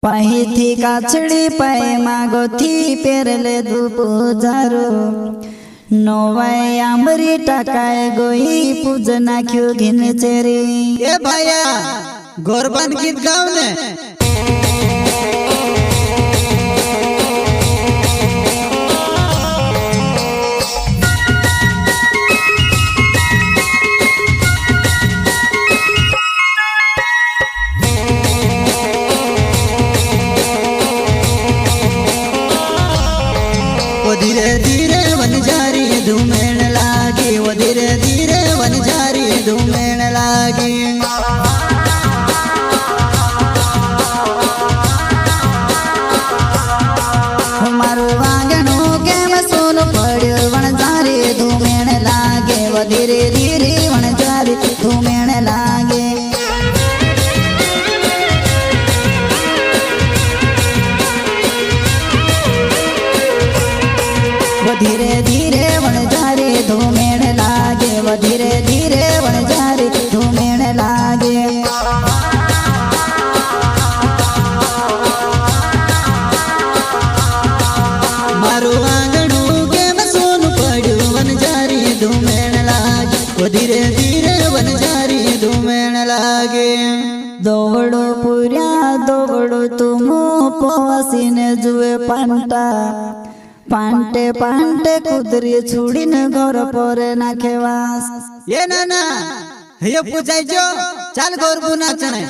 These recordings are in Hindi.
पाही थी काछड़ी पाए मागो थी पेरले धूप जारो नोवाय आंबरी टाकाय गोई पूजना क्यों घिन चेरी ए भाया गोरबान गीत गाओ ने धीरे धीरे वन जारी धूमेण लागी वो धीरे धीरे वन जारी धूमेण लागी मारू वांगणो केम सोन पड्यो वन जारी धूमेण लागे वो धीरे धीरे वन जारी धूमेण लागे धीरे धीरे वन जारे धूमेण लागे वो धीरे धीरे वन जारे धूमेण लागे मारू आंगणू केम सोन पड्यो वन जारी धूमेण लागे वो धीरे धीरे वन जारी धूमेण लागे दौड़ो पुर्या दौड़ो तुम पवासीने जुए पांटा पांटे पांटे कुदरी छुड़ी न घर पर नाखे वास ये नाना हे पूछाय जो चाल गोरबू नाचणे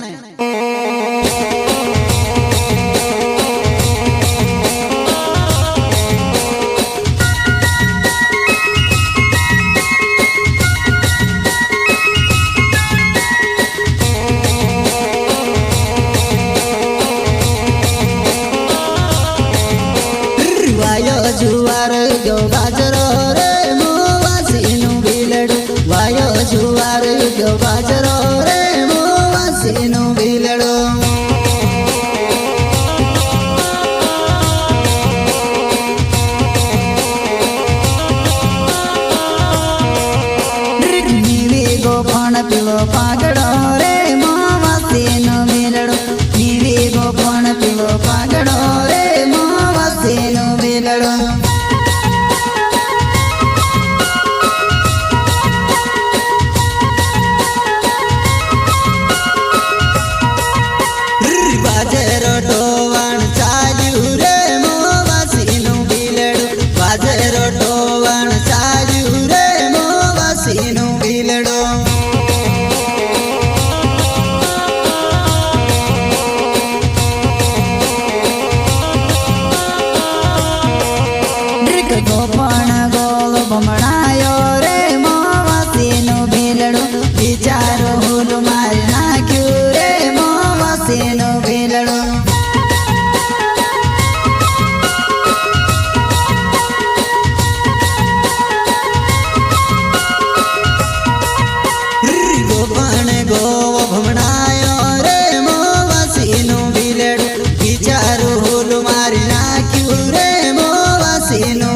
जुवार गयो बाजरो रे मोवासीनु बिलडो वायो जुवार गयो बाजरो रे मोवासीनु बिलडो नीवी गोपण पीवो पागड़ो रे मोवासीनु बिलडो नीवी गोपण पीवो पागड़ो रे मोवासीनु बिलडो बाजेरो टोवाण चाल्यू रे मोवासीनु बिलडो बाजेरो टोवाण चाल्यू रे मोवासीनु बिलडो गोपण गोल बमणायो रे मोवासीनु बिलडो बिचारो हुल मारी नाख्यू रे मोवासीनु बिलडो गोपण गोव भमणायो रे मोवासीनु बिलडो बिचारो हुल मारी नाख्यू रे मोवासीनु